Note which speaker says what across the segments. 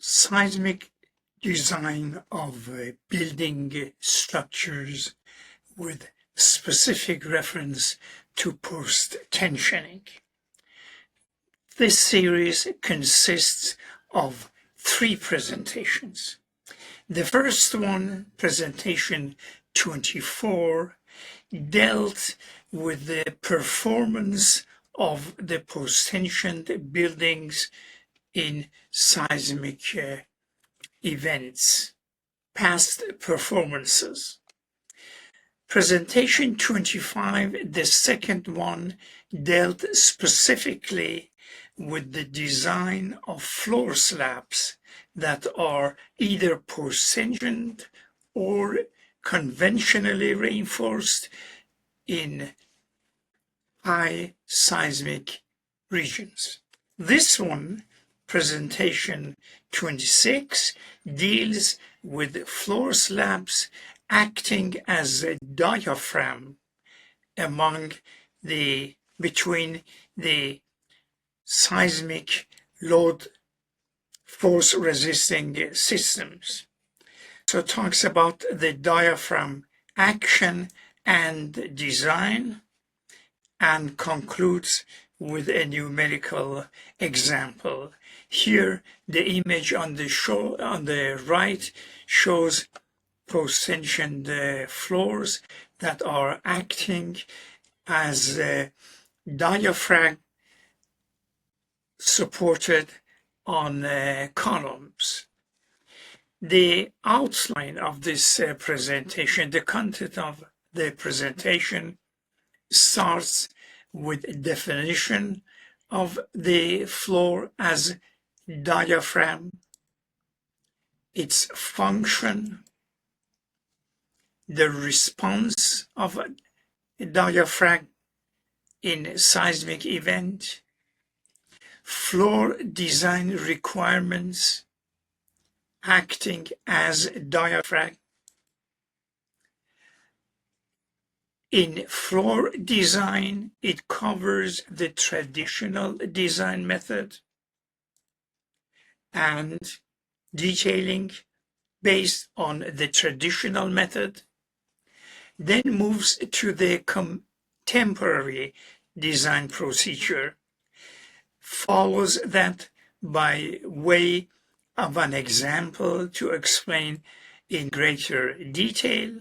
Speaker 1: Seismic design of building structures with specific reference to post-tensioning. This series consists of 3 presentations. The first one, presentation 24, dealt with the performance of the post-tensioned buildings in seismic events, past performances. Presentation 25, the second one, dealt specifically with the design of floor slabs that are either post-tensioned or conventionally reinforced in high seismic regions. This one, presentation 26, deals with floor slabs acting as a diaphragm between the seismic load force resisting systems. So it talks about the diaphragm action and design, and concludes with a numerical example. Here, the image on the right shows post-tensioned floors that are acting as a diaphragm supported on columns. The outline of this presentation, the content of the presentation, starts with a definition of the floor as diaphragm, its function, the response of a diaphragm in seismic event, floor design requirements acting as diaphragm. In floor design, it covers the traditional design method and detailing based on the traditional method, then moves to the contemporary design procedure, follows that by way of an example to explain in greater detail,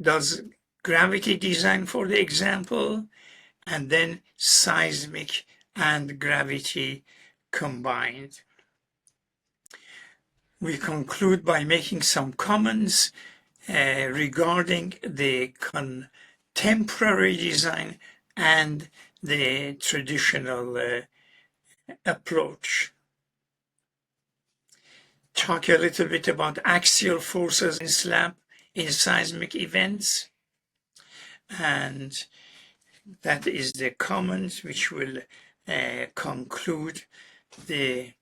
Speaker 1: does gravity design for the example, and then seismic and gravity combined. We conclude by making some comments regarding the contemporary design and the traditional approach. Talk a little bit about axial forces in slab in seismic events, and that is the comment which will conclude the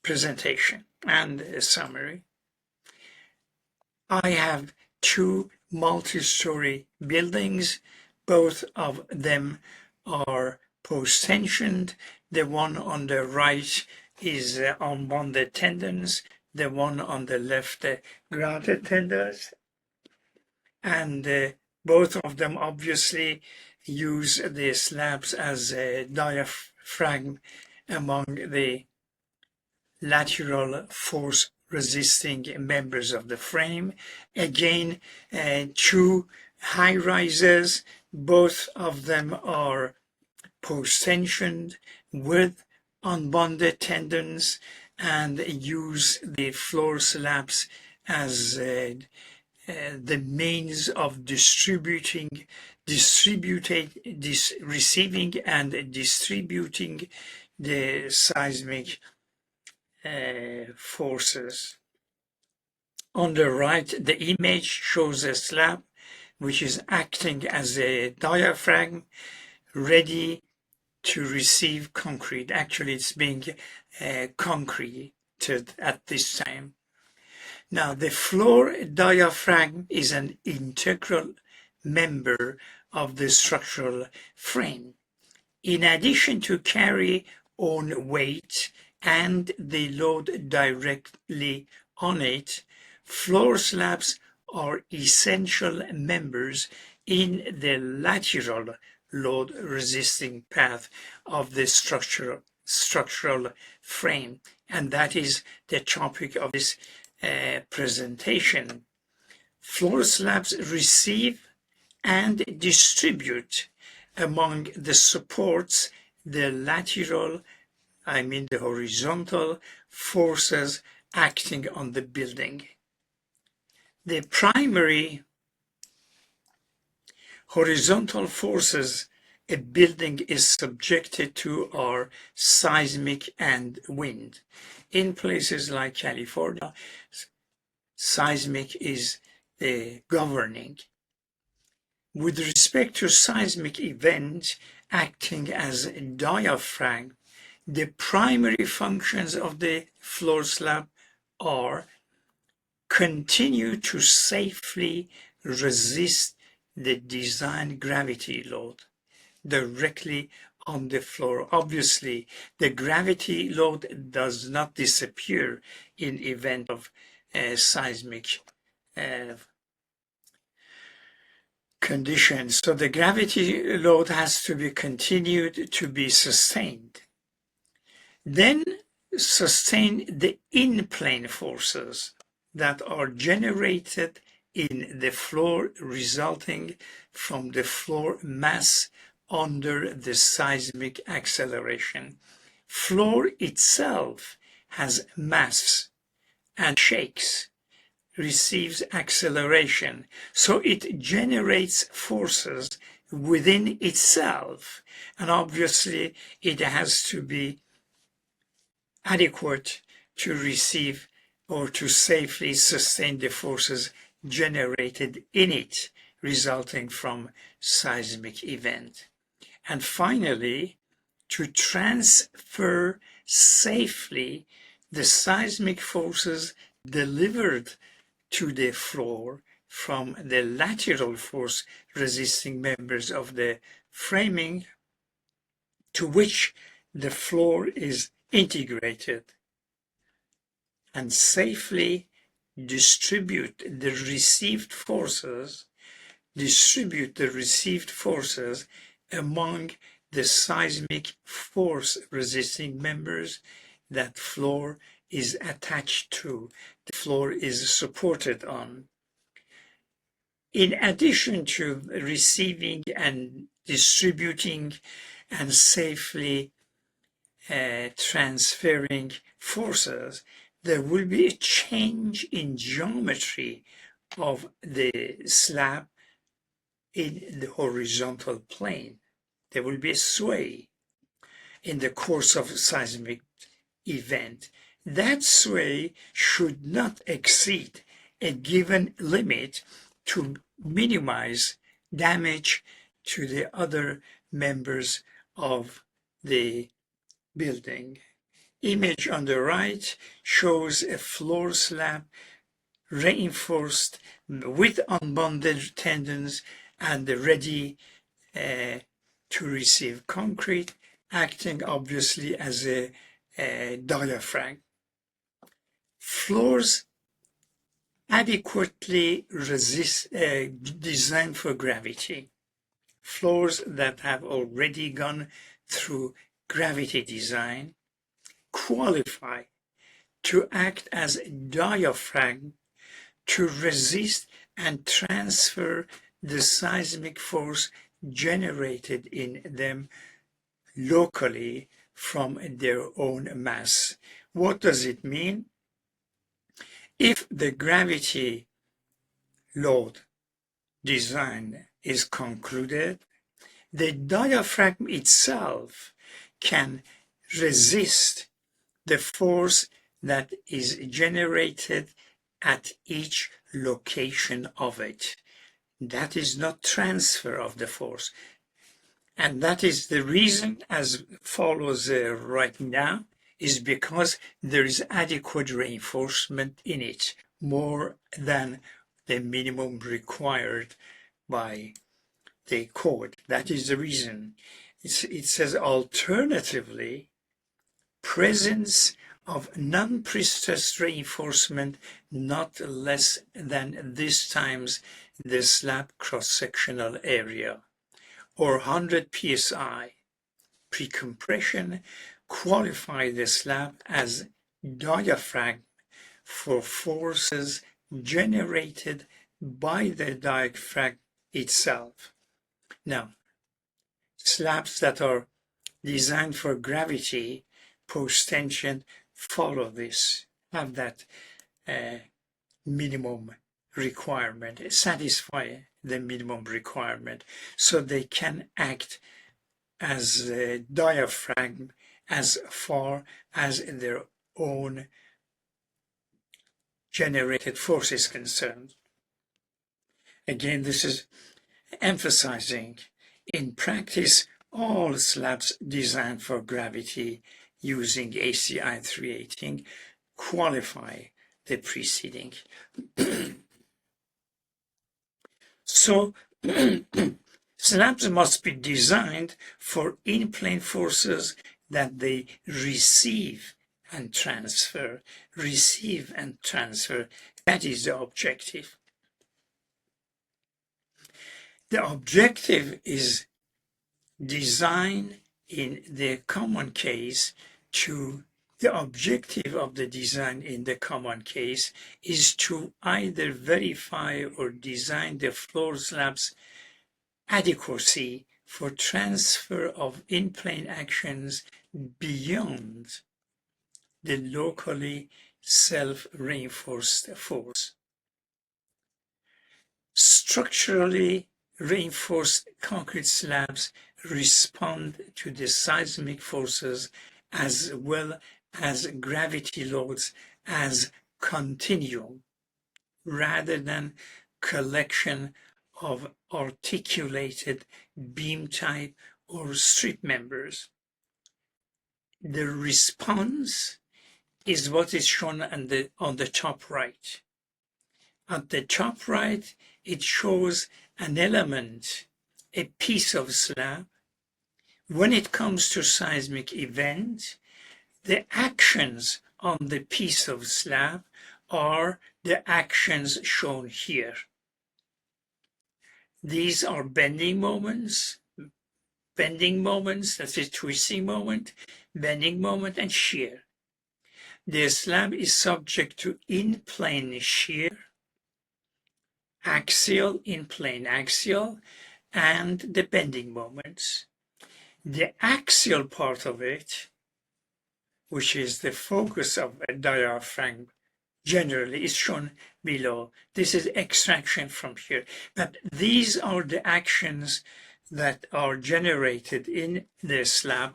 Speaker 1: presentation and a summary. I have 2 multi-story buildings. Both of them are post-tensioned. The one on the right is unbonded tendons. The one on the left, grouted tendons. And both of them obviously use the slabs as a diaphragm among the lateral force resisting members of the frame. Again, 2 high rises, both of them are post-tensioned with unbonded tendons and use the floor slabs as the means of receiving and distributing the seismic forces. On the right, the image shows a slab which is acting as a diaphragm ready to receive concrete. Actually, it's being concreted at this time. Now, the floor diaphragm is an integral member of the structural frame. In addition to carry own weight and the load directly on it, floor slabs are essential members in the lateral load resisting path of the structural frame. And that is the topic of this presentation. Floor slabs receive and distribute among the supports the lateral, the horizontal forces acting on the building. The primary horizontal forces a building is subjected to are seismic and wind. In places like California, seismic is governing. With respect to seismic events acting as a diaphragm, the primary functions of the floor slab are continue to safely resist the design gravity load directly on the floor. Obviously, the gravity load does not disappear in event of seismic conditions. So the gravity load has to be continued to be sustained. Then sustain the in-plane forces that are generated in the floor resulting from the floor mass under the seismic acceleration. Floor itself has mass and shakes, receives acceleration, so it generates forces within itself, and obviously it has to be adequate to receive or to safely sustain the forces generated in it resulting from seismic event. And finally, to transfer safely the seismic forces delivered to the floor from the lateral force resisting members of the framing to which the floor is integrated, and safely distribute the received forces among the seismic force resisting members that floor is attached to, the floor is supported on. In addition to receiving and distributing and safely transferring forces, there will be a change in geometry of the slab in the horizontal plane. There will be a sway in the course of a seismic event. That sway should not exceed a given limit to minimize damage to the other members of the building. Image on the right shows a floor slab reinforced with unbonded tendons and ready to receive concrete, acting obviously as a diaphragm. Floors adequately designed for gravity. Floors that have already gone through gravity design qualify to act as a diaphragm to resist and transfer the seismic force generated in them locally from their own mass. What does it mean? If the gravity load design is concluded, the diaphragm itself can resist the force that is generated at each location of it. That is not transfer of the force. And that is the reason, as follows right now, is because there is adequate reinforcement in it, more than the minimum required by the code. That is the reason. It says alternatively, presence of non-prestressed reinforcement not less than this times the slab cross-sectional area, or 100 psi. Pre-compression qualify the slab as diaphragm for forces generated by the diaphragm itself. Now, slabs that are designed for gravity, post-tension, follow this, have that minimum requirement, satisfy the minimum requirement, so they can act as a diaphragm as far as their own generated force is concerned. Again, this is emphasizing, in practice, all slabs designed for gravity using ACI 318 qualify the preceding. So, slabs must be designed for in-plane forces that they receive and transfer. Receive and transfer, that is the objective. The objective is design in the common case the objective of the design in the common case is to either verify or design the floor slab's adequacy for transfer of in-plane actions beyond the locally self-reinforced force. Structurally reinforced concrete slabs respond to the seismic forces as well as gravity loads as continuum, rather than collection of articulated beam type or strip members. The response is what is shown on the top right. At the top right, it shows an element, a piece of slab. When it comes to seismic event, the actions on the piece of slab are the actions shown here. These are bending moments, that is twisting moment, bending moment, and shear. The slab is subject to in-plane shear, axial, in-plane axial, and the bending moments. The axial part of it, which is the focus of a diaphragm generally, is shown below. This is extraction from here. But these are the actions that are generated in the slab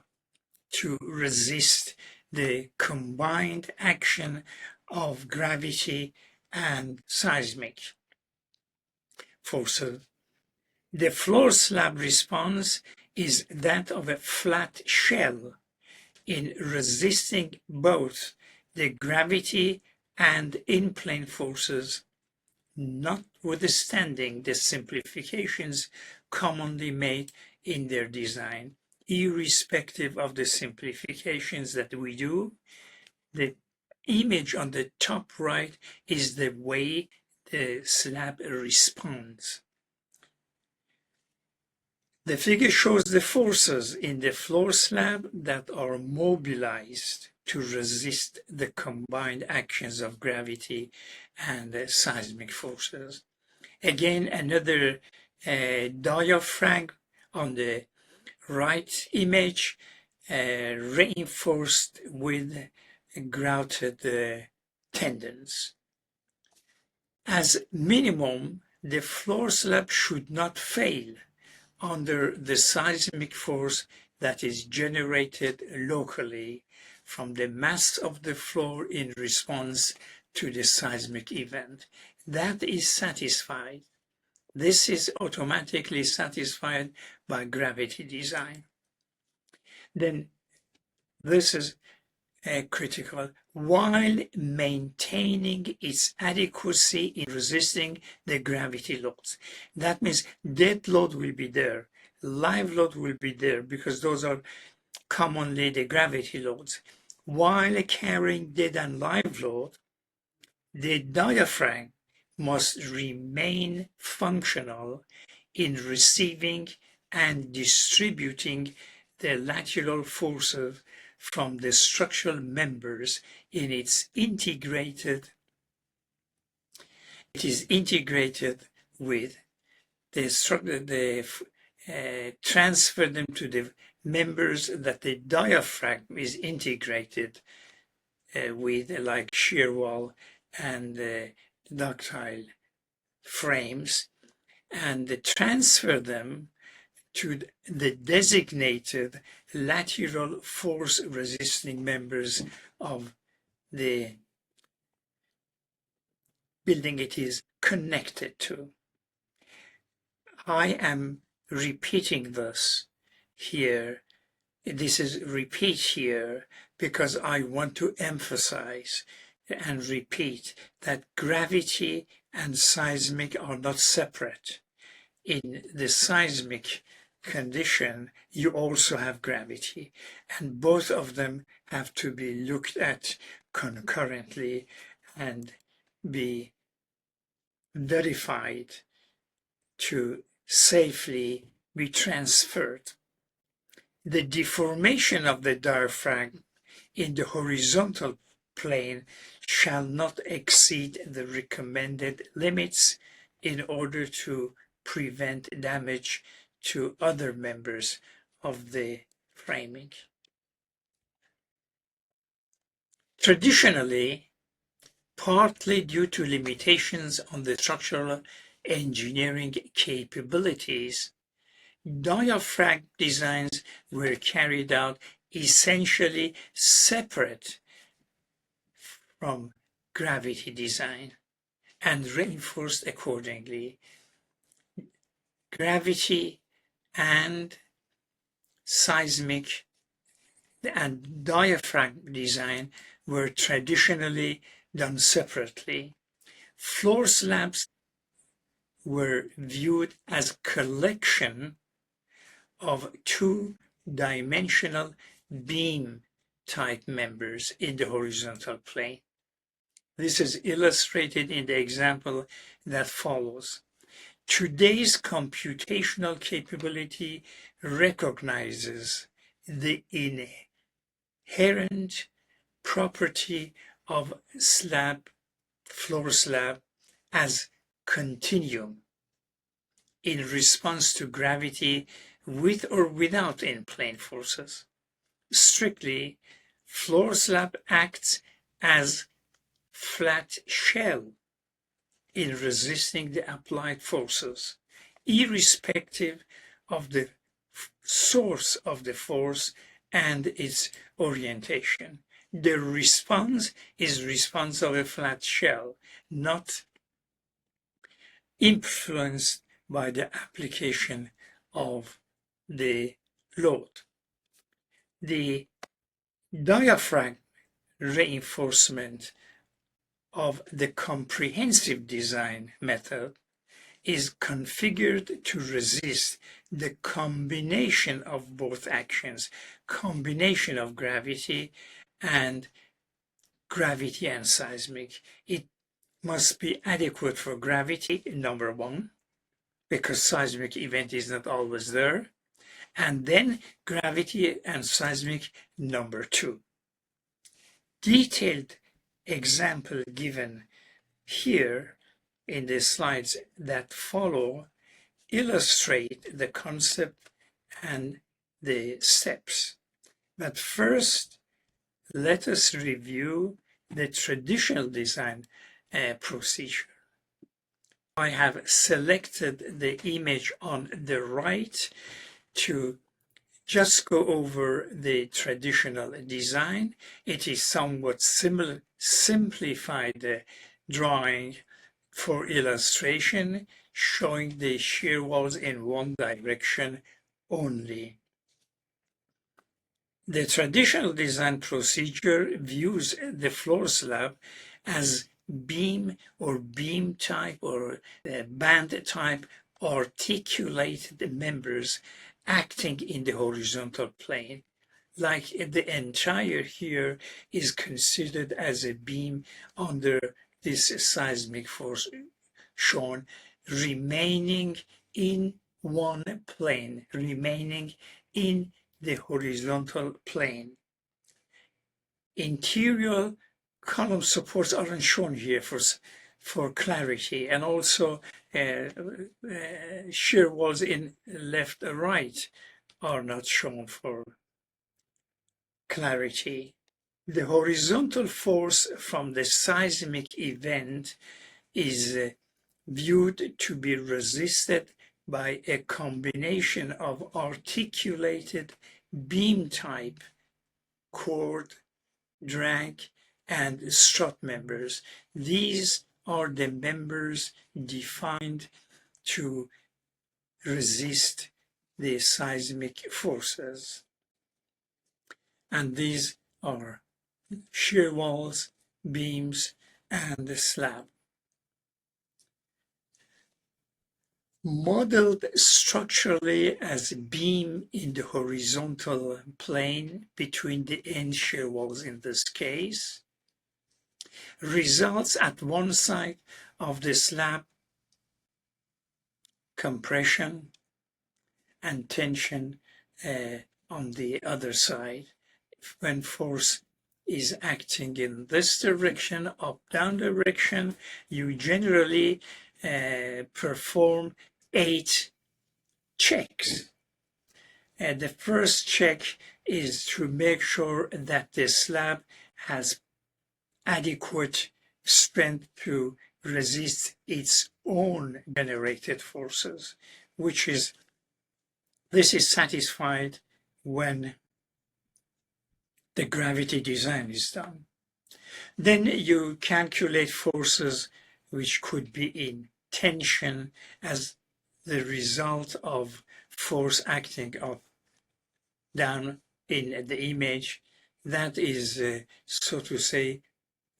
Speaker 1: to resist the combined action of gravity and seismic forces. The floor slab response is that of a flat shell in resisting both the gravity and in-plane forces, notwithstanding the simplifications commonly made in their design. Irrespective of the simplifications that we do, the image on the top right is the way the slab responds. The figure shows the forces in the floor slab that are mobilized to resist the combined actions of gravity and seismic forces. Again, another diaphragm on the right image, reinforced with grouted tendons. As minimum, the floor slab should not fail under the seismic force that is generated locally from the mass of the floor in response to the seismic event. That is satisfied. This is automatically satisfied by gravity design. Then this is critical, while maintaining its adequacy in resisting the gravity loads. That means dead load will be there, live load will be there, because those are commonly the gravity loads. while carrying dead and live load, the diaphragm must remain functional in receiving and distributing the lateral forces from the structural members in its integrated. It is integrated with the structure, transfer them to the members that the diaphragm is integrated with, like shear wall and ductile frames, and transfer them to the designated lateral force resisting members of the building it is connected to. I am repeating this here. This is repeat here because I want to emphasize and repeat that gravity and seismic are not separate. In the seismic condition, you also have gravity, and both of them have to be looked at concurrently and be verified to safely be transferred. The deformation of the diaphragm in the horizontal plane shall not exceed the recommended limits in order to prevent damage to other members of the framing. Traditionally, partly due to limitations on the structural engineering capabilities, diaphragm designs were carried out essentially separate from gravity design and reinforced accordingly. Gravity and seismic and diaphragm design were traditionally done separately. Floor slabs were viewed as collection of two-dimensional beam type members in the horizontal plane. This is illustrated in the example that follows. Today's computational capability recognizes the inherent property of floor slab as continuum in response to gravity with or without in-plane forces. Strictly, floor slab acts as flat shell in resisting the applied forces, irrespective of the source of the force and its orientation. The response is response of a flat shell, not influenced by the application of the load. The diaphragm reinforcement of the comprehensive design method is configured to resist the combination of both actions, combination of gravity and seismic. It must be adequate for gravity, number one, because seismic event is not always there, and then gravity and seismic, number two. Detailed example given here in the slides that follow illustrate the concept and the steps. But first, let us review the traditional design procedure. I have selected the image on the right to just go over the traditional design. It is somewhat simplified drawing for illustration, showing the shear walls in one direction only. The traditional design procedure views the floor slab as beam or beam type or band type articulated members acting in the horizontal plane, like the entire here is considered as a beam under this seismic force shown, remaining in one plane, remaining in the horizontal plane. Interior column supports aren't shown here for clarity, and also shear walls in left or right are not shown for clarity. The horizontal force from the seismic event is viewed to be resisted by a combination of articulated beam type, chord, drag, and strut members. These are the members defined to resist the seismic forces. And these are shear walls, beams, and the slab. Modeled structurally as a beam in the horizontal plane between the end shear walls in this case, results at one side of the slab compression and tension on the other side. When force is acting in this direction, up-down direction, you generally perform 8 checks. The first check is to make sure that the slab has adequate strength to resist its own generated forces, this is satisfied when the gravity design is done. Then you calculate forces which could be in tension as the result of force acting up down in the image. That is, so to say,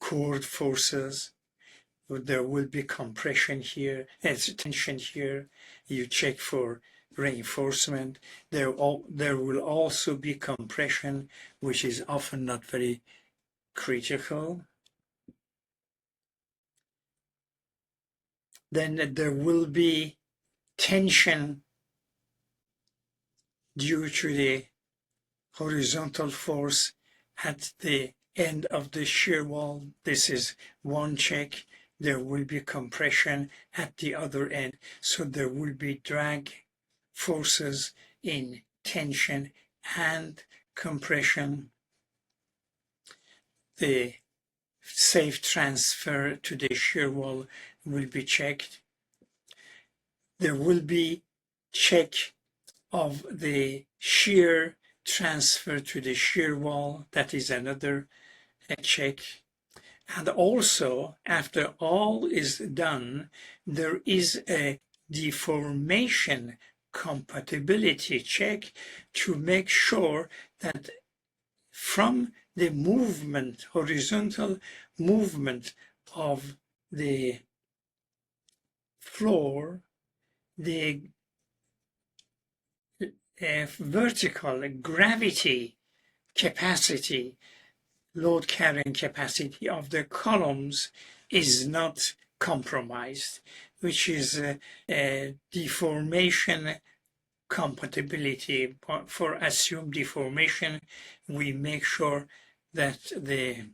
Speaker 1: chord forces. There will be compression here, tension here. You check for reinforcement. There will also be compression, which is often not very critical. Then there will be tension due to the horizontal force at the end of the shear wall. This is one check. There will be compression at the other end. So there will be drag forces in tension and compression. The safe transfer to the shear wall will be checked. There will be check of the shear transfer to the shear wall. That is another check. And also, after all is done, there is a deformation compatibility check to make sure that from the movement, horizontal movement of the floor, the vertical gravity capacity, load carrying capacity of the columns is not compromised, which is a deformation compatibility. For assumed deformation, we make sure that the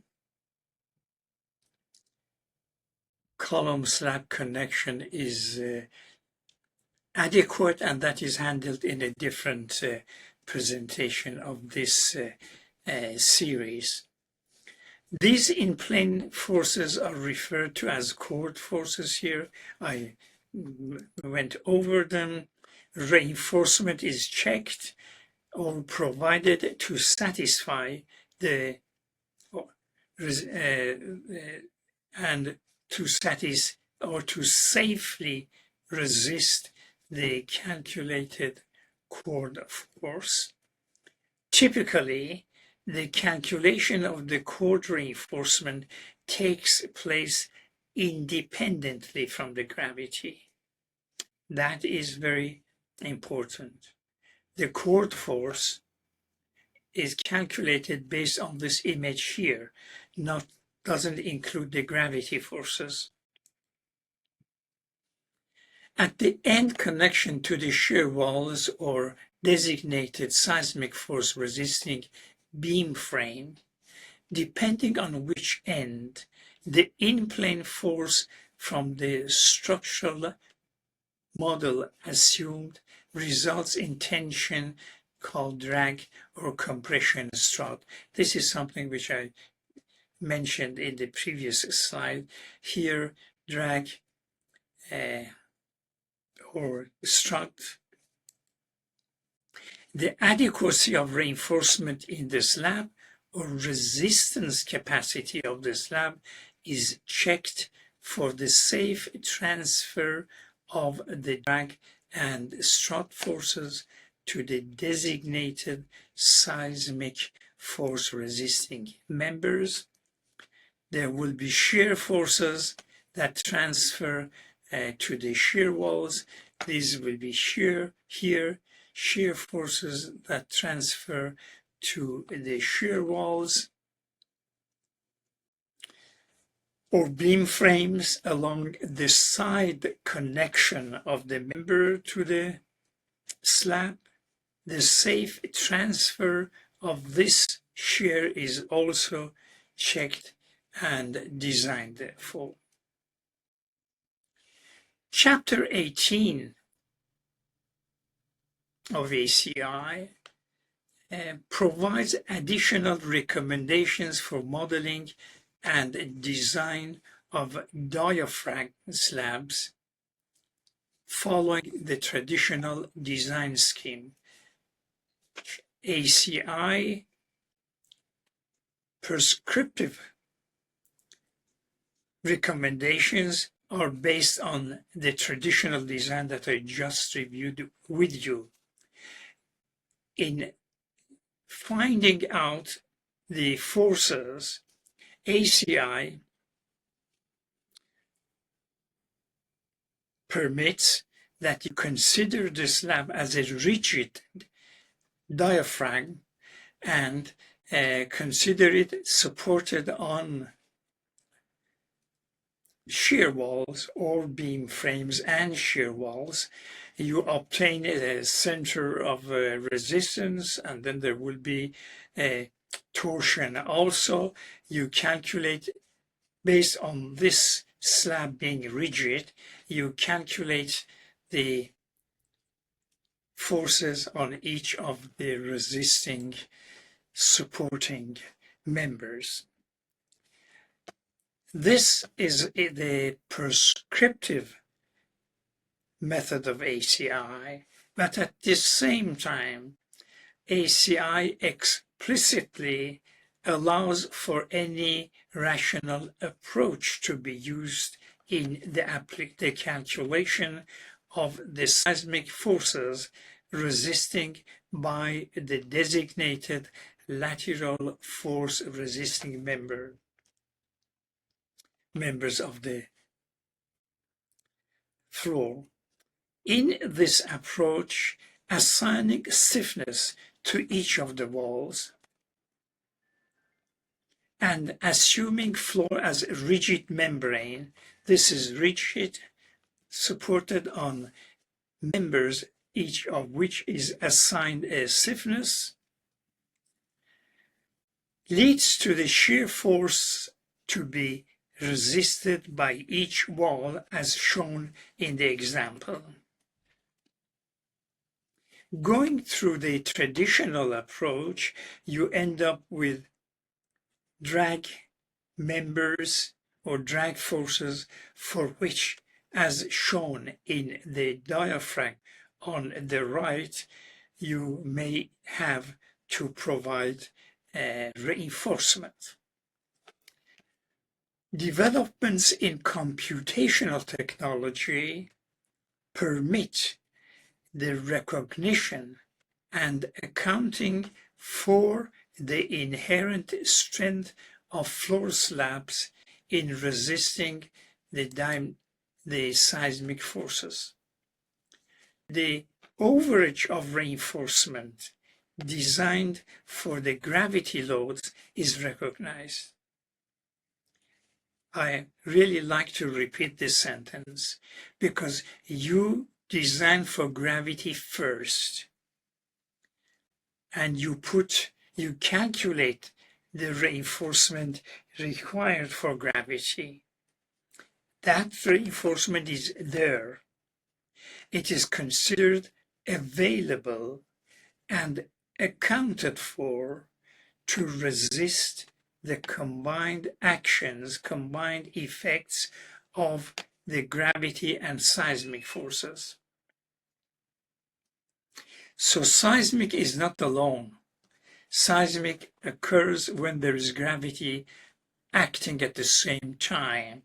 Speaker 1: column slab connection is adequate, and that is handled in a different presentation of this series. These in-plane forces are referred to as chord forces here. I went over them. Reinforcement is checked or provided to satisfy the and to safely resist the calculated chord force. Typically, the calculation of the chord reinforcement takes place independently from the gravity. That is very important. The chord force is calculated based on this image here, doesn't include the gravity forces. At the end connection to the shear walls or designated seismic force resisting beam frame, depending on which end, the in-plane force from the structural model assumed results in tension called drag or compression strut. This is something which I mentioned in the previous slide. Here, drag or strut. The adequacy of reinforcement in the slab or resistance capacity of the slab is checked for the safe transfer of the drag and strut forces to the designated seismic force resisting members. There will be shear forces that transfer to the shear walls. These will be shear here, shear forces that transfer to the shear walls or beam frames along the side connection of the member to the slab. The safe transfer of this shear is also checked and designed for. Chapter 18 of ACI provides additional recommendations for modeling and design of diaphragm slabs following the traditional design scheme. ACI prescriptive recommendations are based on the traditional design that I just reviewed with you. In finding out the forces, ACI permits that you consider the slab as a rigid diaphragm and consider it supported on shear walls or beam frames and shear walls. You obtain a center of resistance, and then there will be a torsion. Also, you calculate based on this slab being rigid, you calculate the forces on each of the resisting supporting members. This is the prescriptive method of ACI, but at the same time, ACI explicitly allows for any rational approach to be used in the calculation of the seismic forces resisting by the designated lateral force resisting members of the floor. In this approach, assigning stiffness to each of the walls and assuming floor as a rigid membrane, this is rigid, supported on members, each of which is assigned a stiffness, leads to the shear force to be resisted by each wall as shown in the example. Going through the traditional approach, you end up with drag members or drag forces for which, as shown in the diaphragm on the right, you may have to provide reinforcement. Developments in computational technology permit the recognition and accounting for the inherent strength of floor slabs in resisting the seismic forces. The overage of reinforcement designed for the gravity loads is recognized. I really like to repeat this sentence because you design for gravity first, and you calculate the reinforcement required for gravity. That reinforcement is there. It is considered available and accounted for to resist the combined actions, combined effects of the gravity and seismic forces. So seismic is not alone. Seismic occurs when there is gravity acting at the same time,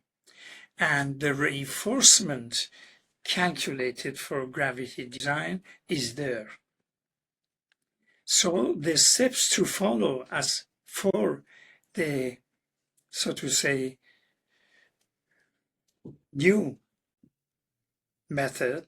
Speaker 1: and the reinforcement calculated for gravity design is there. So the steps to follow as for the, so to say, new method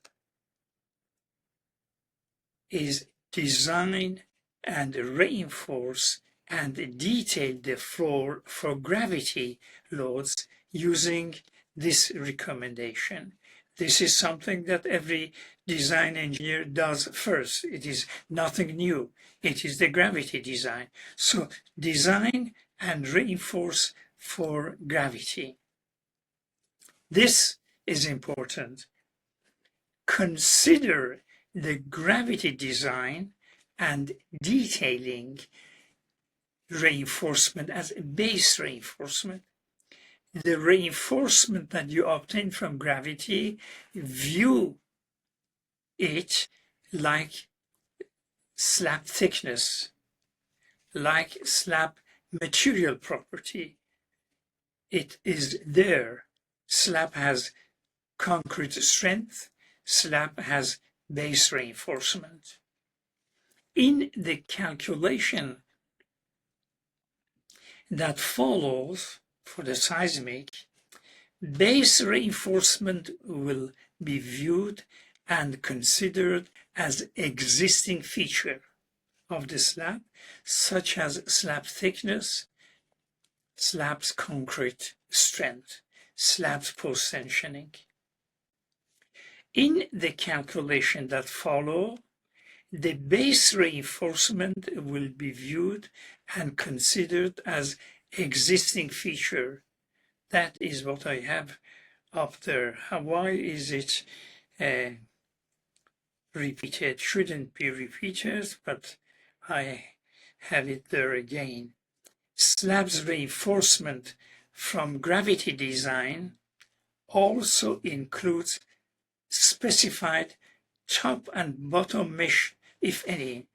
Speaker 1: is design and reinforce and detail the floor for gravity loads using this recommendation. This is something that every design engineer does first. It is nothing new. It is the gravity design. So design and reinforce for gravity. This is important. Consider the gravity design and detailing reinforcement as base reinforcement. The reinforcement that you obtain from gravity, view it like slab thickness, like slab material property. It is there. Slab has concrete strength, slab has base reinforcement. In the calculation that follows for the seismic, base reinforcement will be viewed and considered as existing feature of the slab, such as slab thickness, slab's concrete strength, slab's post-tensioning. In the calculation that follow, the base reinforcement will be viewed and considered as existing feature. That is what I have up there. Why is it repeated? Shouldn't be repeated, but I have it there again. Slab's reinforcement from gravity design also includes specified top and bottom mesh, if any.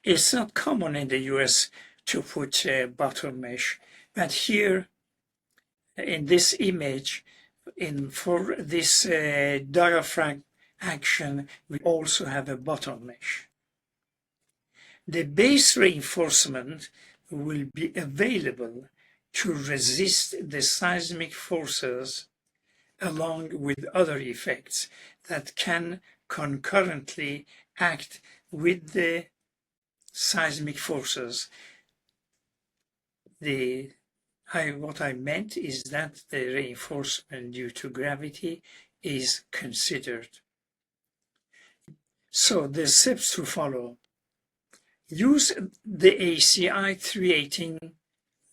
Speaker 1: It's not common in the US to put bottom mesh, but here in this image, for this diaphragm action, we also have a bottom mesh. The base reinforcement will be available to resist the seismic forces along with other effects that can concurrently act with the seismic forces. What I meant is that the reinforcement due to gravity is considered. So the steps to follow. Use the ACI 318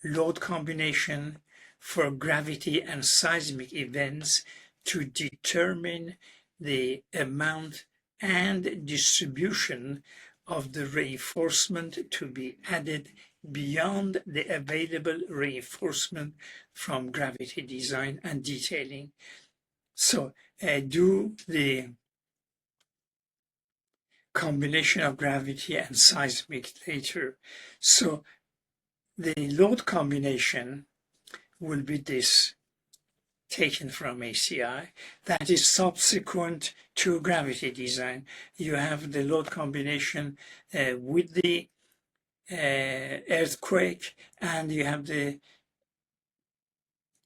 Speaker 1: load combination for gravity and seismic events to determine the amount and distribution of the reinforcement to be added beyond the available reinforcement from gravity design and detailing. So do the combination of gravity and seismic later. So the load combination will be this, taken from ACI, that is subsequent to gravity design. You have the load combination with the earthquake, and you have the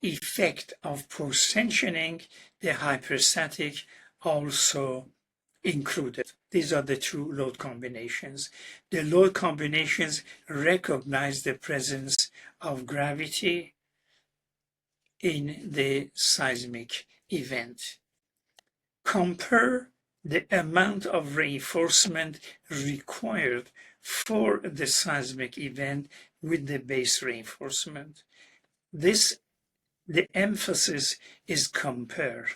Speaker 1: effect of post-tensioning, the hyperstatic, also included. These are the two load combinations. The load combinations recognize the presence of gravity in the seismic event. Compare the amount of reinforcement required for the seismic event with the base reinforcement. The emphasis is compare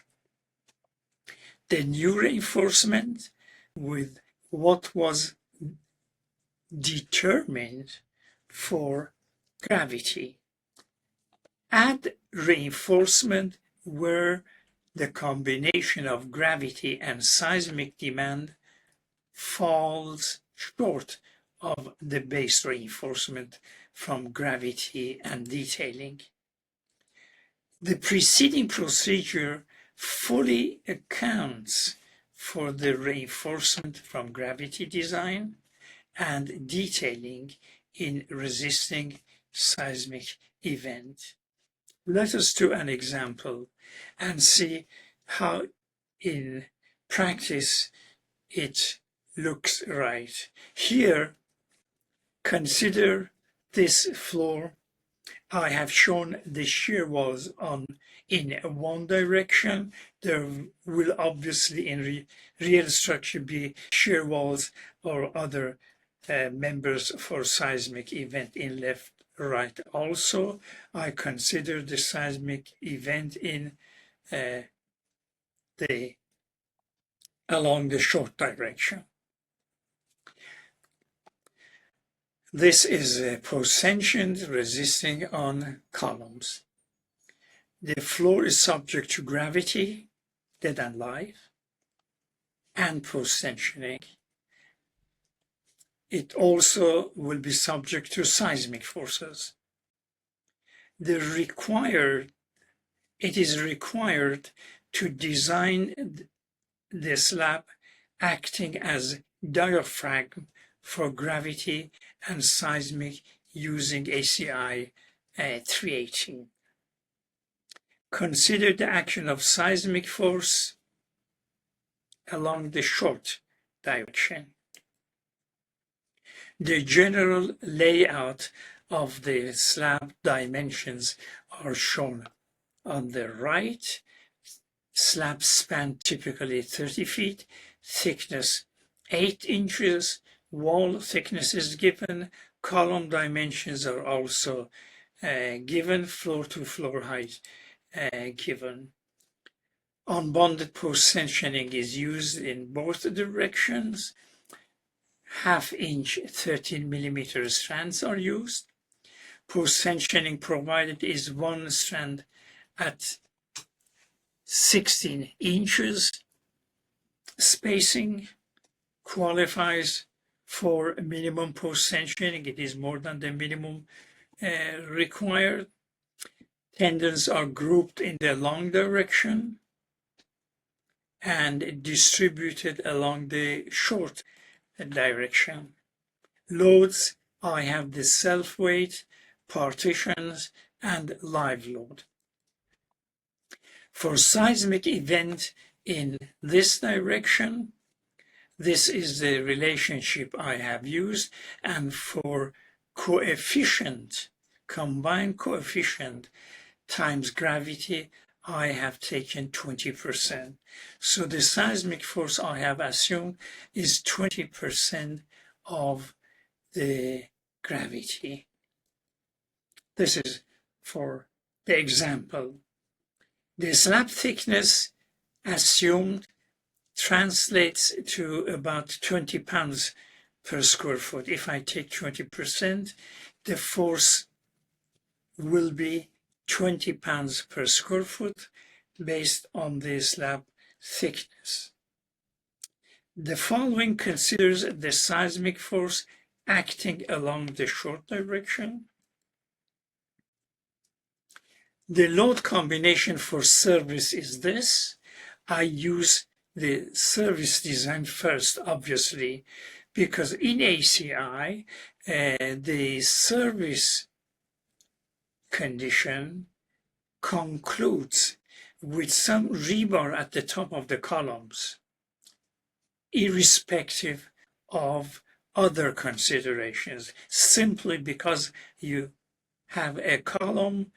Speaker 1: the new reinforcement with what was determined for gravity. Add reinforcement where the combination of gravity and seismic demand falls short of the base reinforcement from gravity and detailing. The preceding procedure fully accounts for the reinforcement from gravity design and detailing in resisting seismic event. Let us do an example and see how in practice it looks right. Here, consider this floor. I have shown the shear walls in one direction. There will obviously in real structure be shear walls or other members for seismic event in left, right. Also, I consider the seismic event in along the short direction. This is a post-tension resisting on columns. The floor is subject to gravity, dead and alive, and post-tensioning. It also will be subject to seismic forces. It is required to design the slab acting as diaphragm for gravity and seismic using ACI 318. Consider the action of seismic force along the short direction. The general layout of the slab dimensions are shown on the right. Slab span typically 30 feet, thickness 8 inches, wall thickness is given, column dimensions are also given, floor to floor height given. Unbonded post-tensioning is used in both directions. 1/2 inch 13 millimeter strands are used. Post-tensioning provided is one strand at 16 inches. Spacing qualifies for minimum post-tensioning. It is more than the minimum required. Tendons are grouped in the long direction and distributed along the short direction. Loads, I have the self-weight, partitions, and live load. For seismic event in this direction, this is the relationship I have used, and for coefficient, combined coefficient times gravity, I have taken 20%. So the seismic force I have assumed is 20% of the gravity. This is for the example. The slab thickness assumed translates to about 20 pounds per square foot. If I take 20%, the force will be 20 pounds per square foot based on the slab thickness. The following considers the seismic force acting along the short direction. The load combination for service is this. I use the service design first, obviously, because in ACI, the service condition concludes with some rebar at the top of the columns. irrespective of other considerations. Simply because you have a column,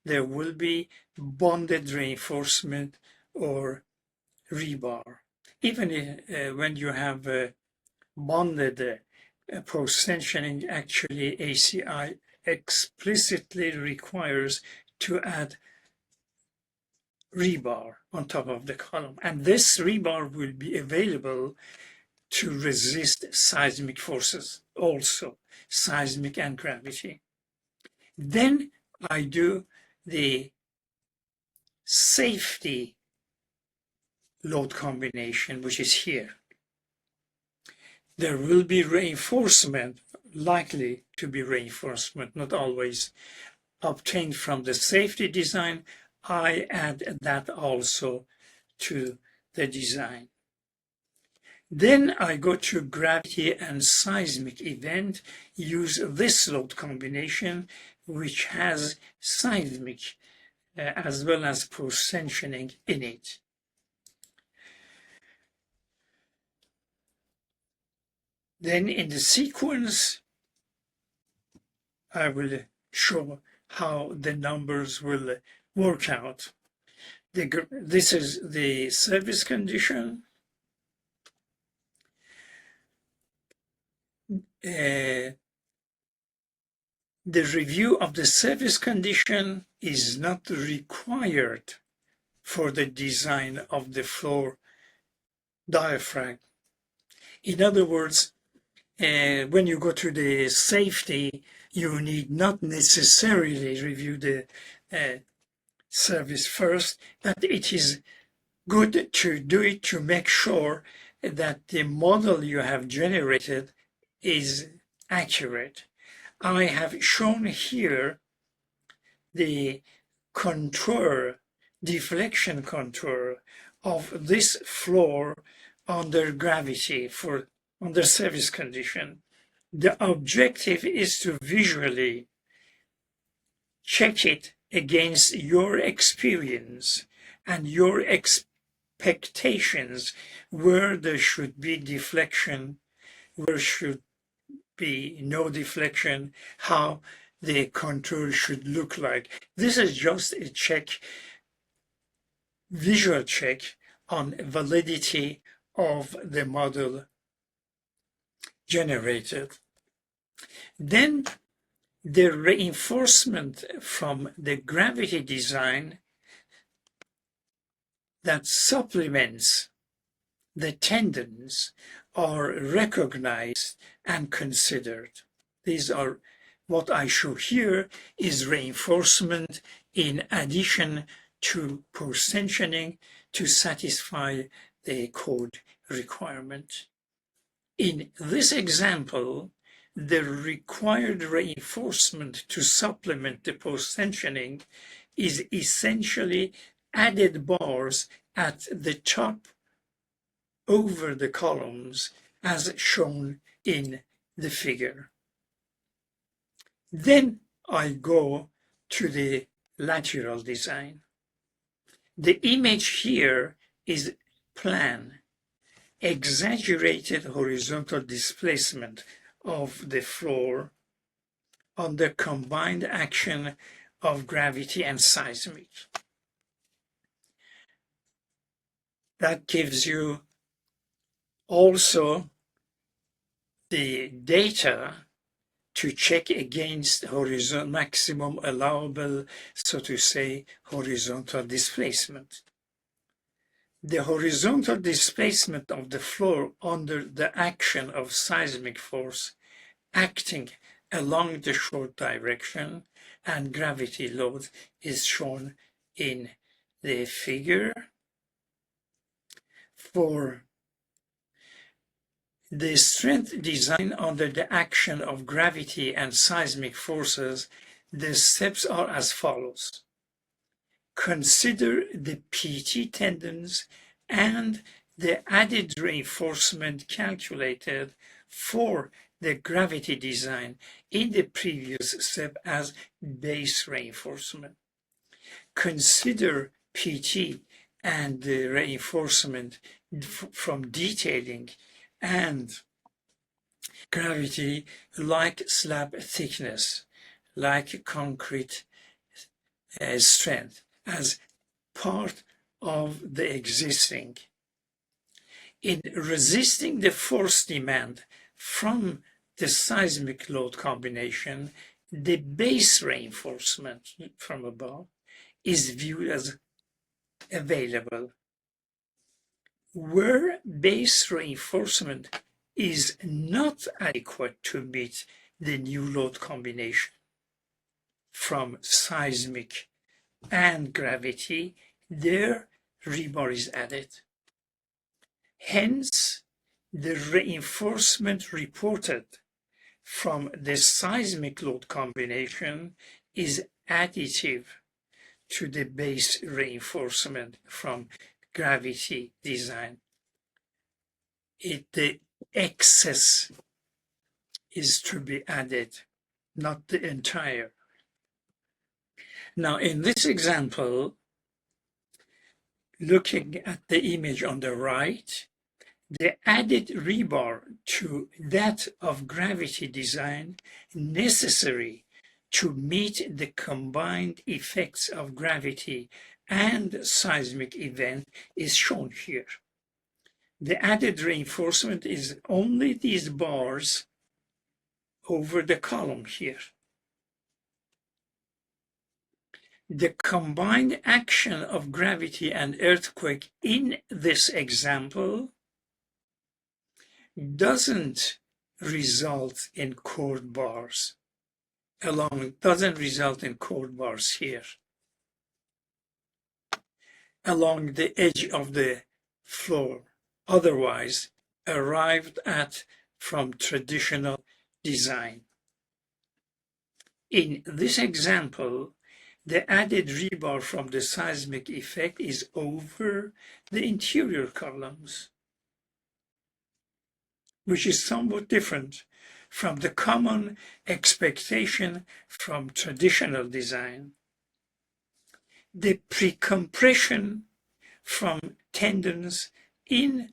Speaker 1: there will be bonded reinforcement or rebar. Even when you have bonded post-tensioning, actually ACI explicitly requires to add rebar on top of the column. And this rebar will be available to resist seismic forces also, seismic and gravity. Then I do the safety load combination, which is here. There will be reinforcement, likely to be reinforcement, not always obtained from the safety design. I add that also to the design. Then I go to gravity and seismic event, use this load combination, which has seismic as well as post-tensioning in it. Then in the sequence, I will show how the numbers will work out. This is the service condition. The review of the service condition is not required for the design of the floor diaphragm. In other words, when you go to the safety, you need not necessarily review the service first, but it is good to do it to make sure that the model you have generated is accurate. I have shown here the contour, deflection contour of this floor under gravity under service condition. The objective is to visually check it against your experience and your expectations, where there should be deflection, where should be no deflection, how the contour should look like. This is just a check, visual check on validity of the model generated. Then the reinforcement from the gravity design that supplements the tendons are recognized and considered. These are what I show here is reinforcement in addition to post-tensioning to satisfy the code requirement. In this example, the required reinforcement to supplement the post-tensioning is essentially added bars at the top over the columns as shown in the figure. Then I go to the lateral design. The image here is plan, exaggerated horizontal displacement of the floor under combined action of gravity and seismic. That gives you also the data to check against maximum allowable, so to say, horizontal displacement. The horizontal displacement of the floor under the action of seismic force acting along the short direction and gravity load is shown in the figure. For the strength design under the action of gravity and seismic forces, the steps are as follows. Consider the PT tendons and the added reinforcement calculated for the gravity design in the previous step as base reinforcement. Consider PT and the reinforcement from detailing and gravity, like slab thickness, like concrete strength, as part of the existing. In resisting the force demand from the seismic load combination, the base reinforcement from above is viewed as available. Where base reinforcement is not adequate to meet the new load combination from seismic and gravity, there rebar is added. Hence, the reinforcement reported from the seismic load combination is additive to the base reinforcement from gravity design. The excess is to be added, not the entire. Now, in this example, looking at the image on the right, the added rebar to that of gravity design necessary to meet the combined effects of gravity and seismic event is shown here. The added reinforcement is only these bars over the column here. The combined action of gravity and earthquake in this example doesn't result in chord bars doesn't result in chord bars here along the edge of the floor, otherwise arrived at from traditional design. In this example, the added rebar from the seismic effect is over the interior columns, which is somewhat different from the common expectation from traditional design. The precompression from tendons in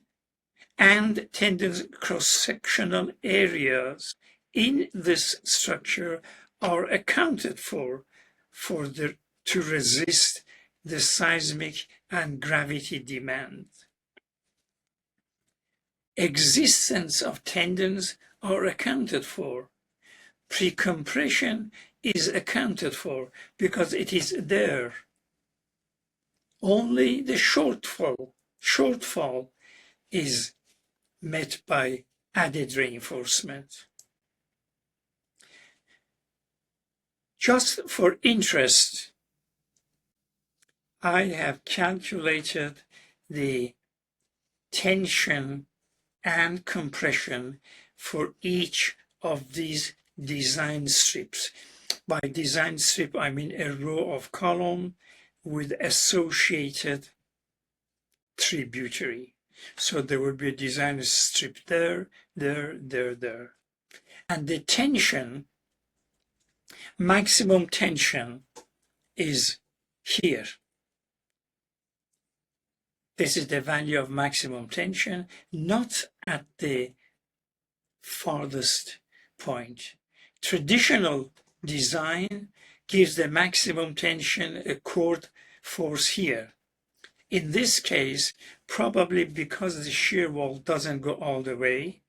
Speaker 1: and tendons cross-sectional areas in this structure are accounted for to resist the seismic and gravity demand. Existence of tendons are accounted for. Precompression is accounted for because it is there. Only the shortfall is met by added reinforcement. Just for interest, I have calculated the tension and compression for each of these design strips. By design strip, I mean a row of column with associated tributary. So there would be a design strip there. And the tension, maximum tension, is here. This is the value of maximum tension, not at the farthest point. Traditional design gives the maximum tension a chord force here. In this case, probably because the shear wall doesn't go all the way,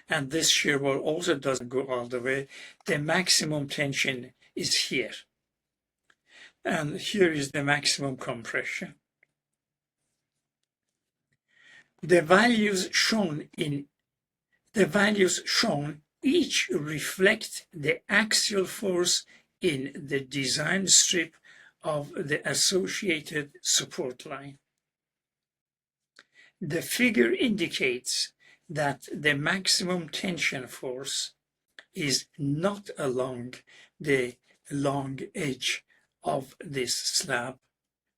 Speaker 1: and this shear wall also doesn't go all the way, the maximum tension is here. And here is the maximum compression. The values shown each reflect the axial force in the design strip of the associated support line. The figure indicates that the maximum tension force is not along the long edge of this slab,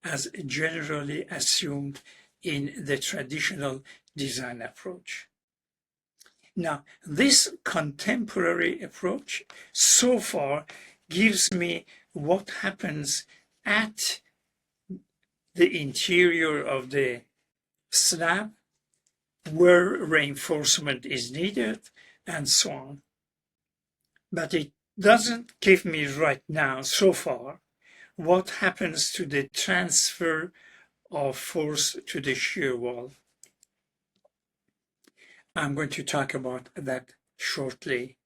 Speaker 1: as generally assumed in the traditional design approach. Now, this contemporary approach so far gives me what happens at the interior of the slab, where reinforcement is needed, and so on. But it doesn't give me right now, so far, what happens to the transfer of force to the shear wall. I'm going to talk about that shortly.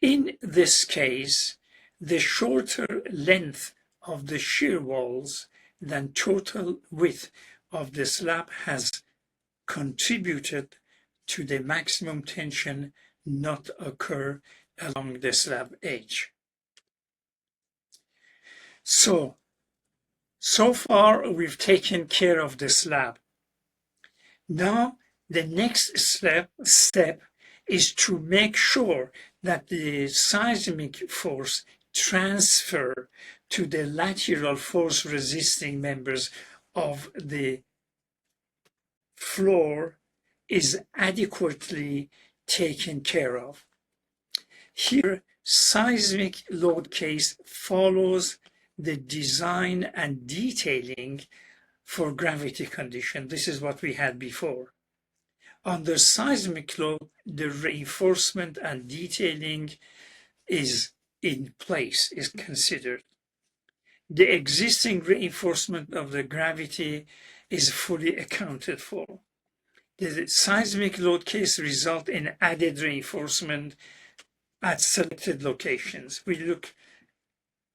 Speaker 1: In this case, the shorter length of the shear walls than total width of the slab has contributed to the maximum tension not occur along the slab edge. So far we've taken care of the slab. Now the next step is to make sure that the seismic force transfer to the lateral force resisting members of the floor is adequately taken care of. Here, seismic load case follows the design and detailing for gravity condition. This is what we had before. Under seismic load, the reinforcement and detailing is in place, is considered. The existing reinforcement of the gravity is fully accounted for. The seismic load case result in added reinforcement at selected locations. We look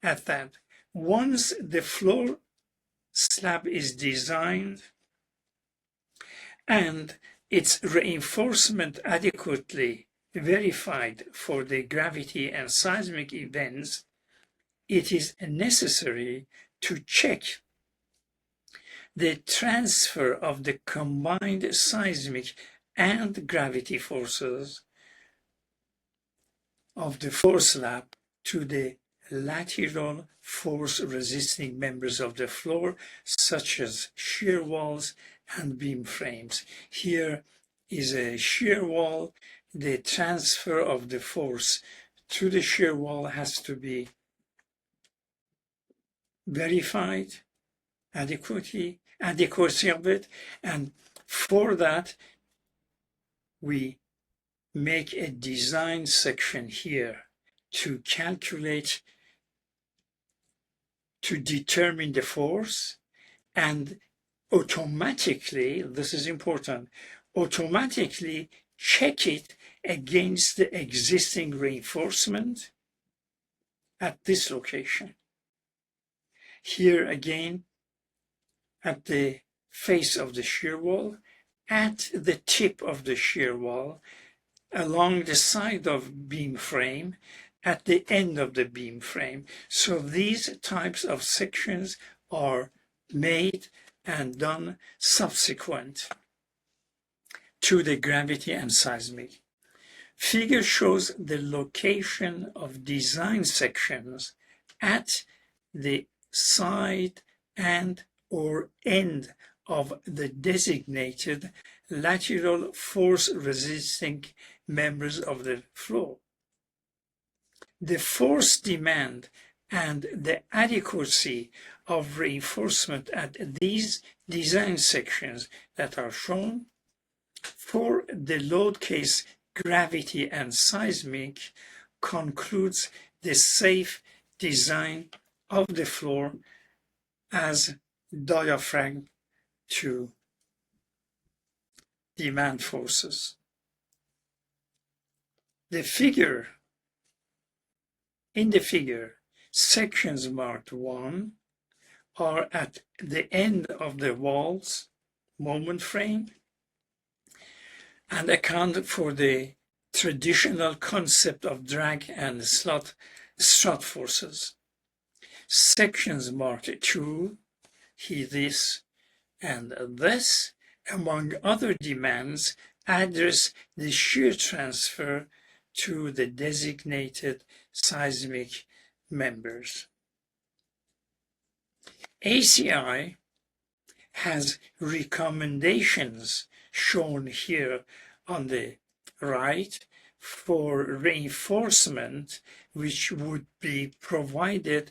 Speaker 1: at that. Once the floor slab is designed and its reinforcement adequately verified for the gravity and seismic events, it is necessary to check the transfer of the combined seismic and gravity forces of the floor slab to the lateral force resisting members of the floor, such as shear walls and beam frames. Here is a shear wall. The transfer of the force to the shear wall has to be verified, adequacy of it, and for that we make a design section here to calculate, to determine the force, and automatically, this is important, automatically check it against the existing reinforcement at this location. Here again, at the face of the shear wall, at the tip of the shear wall, along the side of beam frame, at the end of the beam frame. So these types of sections are made and done subsequent to the gravity and seismic. Figure shows the location of design sections at the side and or end of the designated lateral force resisting members of the floor. The force demand and the adequacy of reinforcement at these design sections that are shown for the load case gravity and seismic concludes the safe design of the floor as diaphragm to demand forces. In the figure, sections marked 1 are at the end of the wall's moment frame and account for the traditional concept of drag and strut forces. Sections marked 2, this and this, among other demands, address the shear transfer to the designated seismic members. ACI has recommendations shown here on the right for reinforcement which would be provided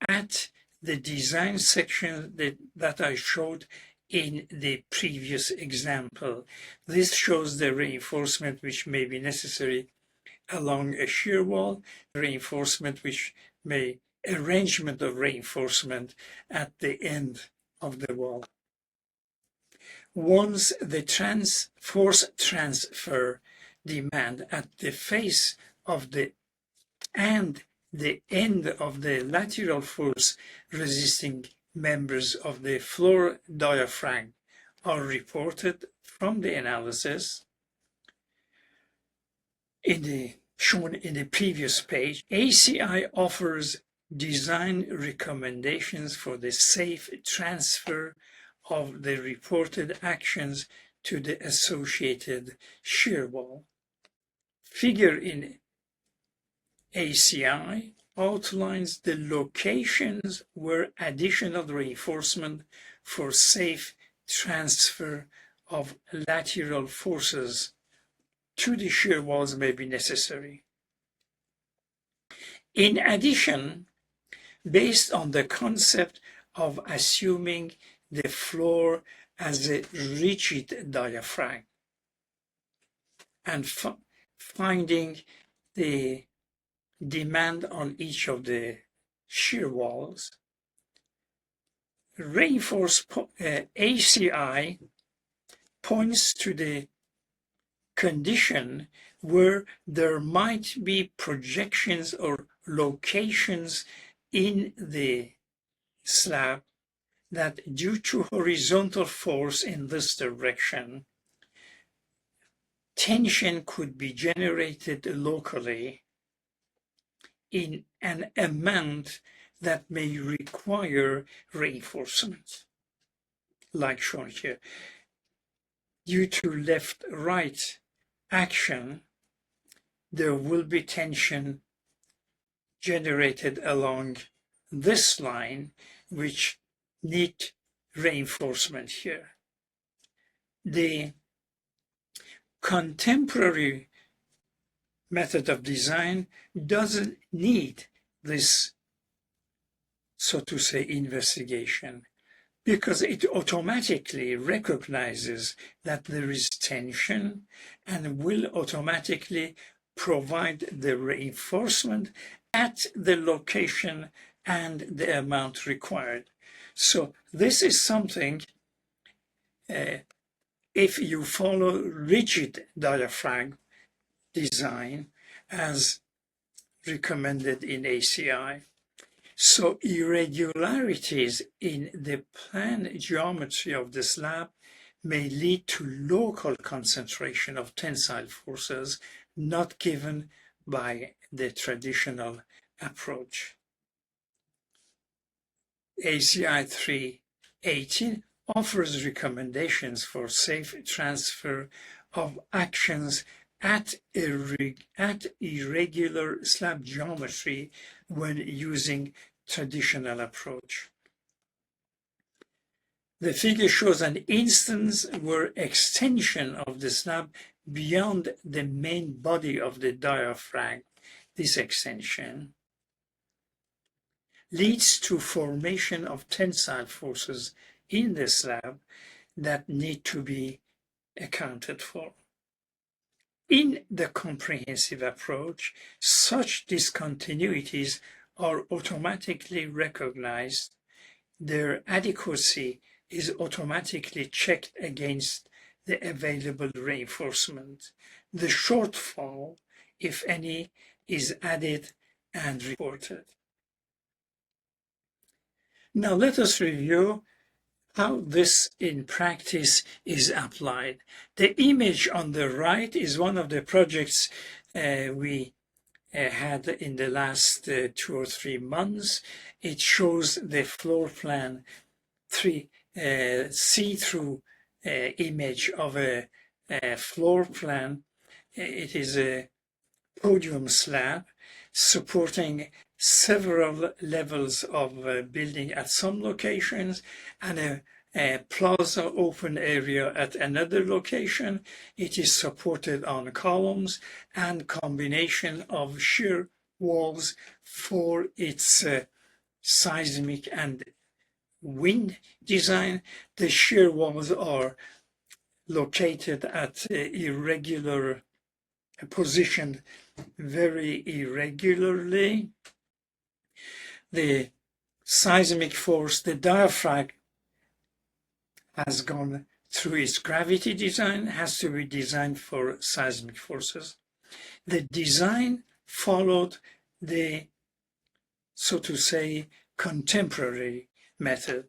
Speaker 1: at the design section that I showed in the previous example. This shows the reinforcement which may be necessary along a shear wall, reinforcement which may arrangement of reinforcement at the end of the wall. Once the force transfer demand at the face of the and the end of the lateral force resisting members of the floor diaphragm are reported from the analysis shown in the previous page, ACI offers design recommendations for the safe transfer of the reported actions to the associated shear wall. Figure in ACI outlines the locations where additional reinforcement for safe transfer of lateral forces to the shear walls may be necessary. In addition, based on the concept of assuming the floor as a rigid diaphragm and finding the demand on each of the shear walls, reinforced ACI points to the condition where there might be projections or locations in the slab that, due to horizontal force in this direction, tension could be generated locally in an amount that may require reinforcement, like shown here. Due to left-right action, there will be tension generated along this line, which need reinforcement here. The contemporary method of design doesn't need this, so to say, investigation, because it automatically recognizes that there is tension and will automatically provide the reinforcement at the location and the amount required. So this is something, if you follow rigid diaphragm design as recommended in ACI, so irregularities in the plan geometry of the slab may lead to local concentration of tensile forces not given by the traditional approach. ACI 318 offers recommendations for safe transfer of actions at irregular slab geometry when using traditional approach. The figure shows an instance where extension of the slab beyond the main body of the diaphragm, this extension, leads to formation of tensile forces in the slab that need to be accounted for. In the comprehensive approach, such discontinuities are automatically recognized. Their adequacy is automatically checked against the available reinforcement. The shortfall, if any, is added and reported. Now let us review how this in practice is applied. The image on the right is one of the projects we had in the last 2 or 3 months. It shows the floor plan, see-through image of a floor plan. It is a podium slab supporting several levels of building at some locations and a plaza open area at another location. It is supported on columns and combination of shear walls for its seismic and wind design. The shear walls are located at irregular position, very irregularly. The seismic force, the diaphragm, has gone through its gravity design, has to be designed for seismic forces. The design followed the, so to say, contemporary method.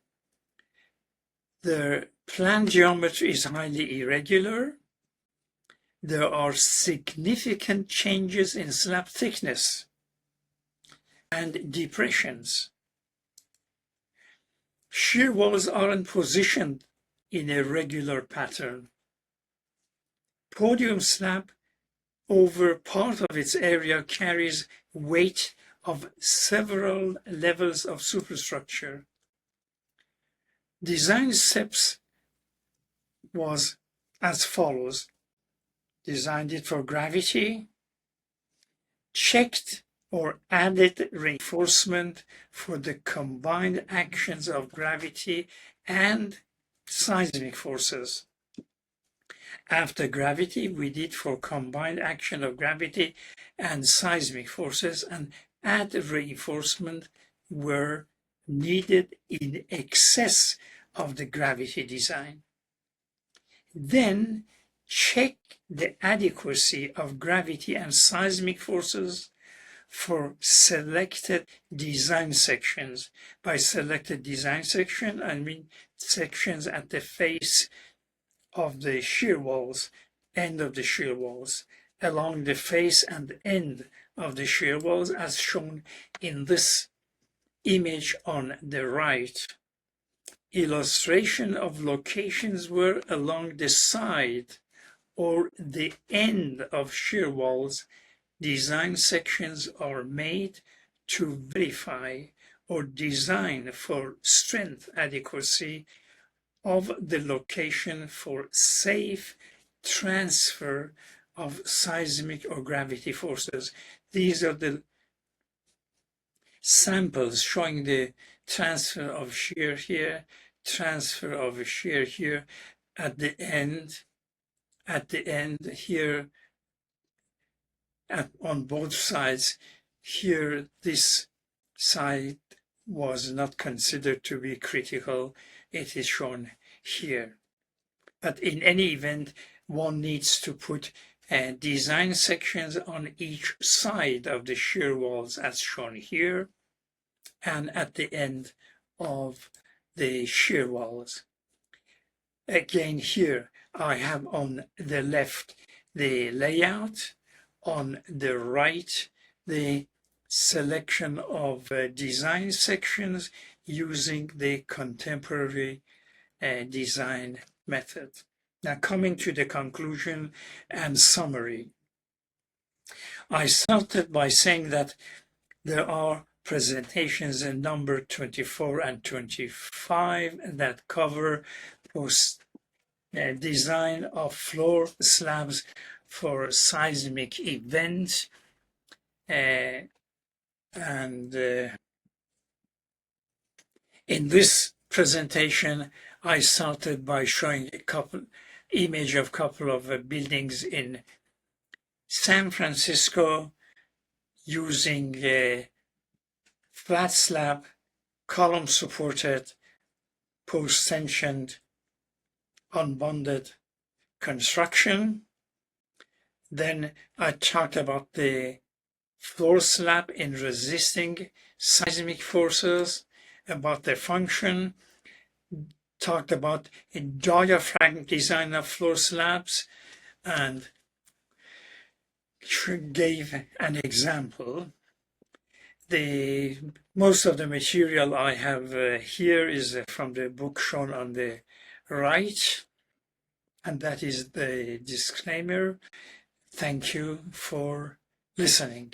Speaker 1: The plan geometry is highly irregular. There are significant changes in slab thickness and depressions. Shear walls aren't positioned in a regular pattern. Podium slab over part of its area carries weight of several levels of superstructure. Design steps was as follows. Designed it for gravity, checked or added reinforcement for the combined actions of gravity and seismic forces. After gravity, we did for combined action of gravity and seismic forces, and added reinforcement were needed in excess of the gravity design. Then check the adequacy of gravity and seismic forces for selected design sections. By selected design section, I mean sections at the face of the shear walls, end of the shear walls, along the face and end of the shear walls, as shown in this image on the right. Illustration of locations were along the side or the end of shear walls. Design sections are made to verify or design for strength adequacy of the location for safe transfer of seismic or gravity forces. These are the samples showing the transfer of shear here, transfer of shear here, at the end here, on both sides. Here, this side was not considered to be critical. It is shown here. But in any event, one needs to put design sections on each side of the shear walls as shown here, and at the end of the shear walls. Again here, I have on the left the layout, on the right the selection of design sections using the contemporary design method. Now, coming to the conclusion and summary. I started by saying that there are presentations in number 24 and 25 that cover design of floor slabs for seismic events. In this presentation, I started by showing a couple of buildings in San Francisco using a flat slab, column supported, post-tensioned, unbonded construction. Then I talked about the floor slab in resisting seismic forces, about their function, talked about a diaphragm design of floor slabs, and gave an example. Most of the material I have here is from the book shown on the right, and that is the disclaimer. Thank you for listening.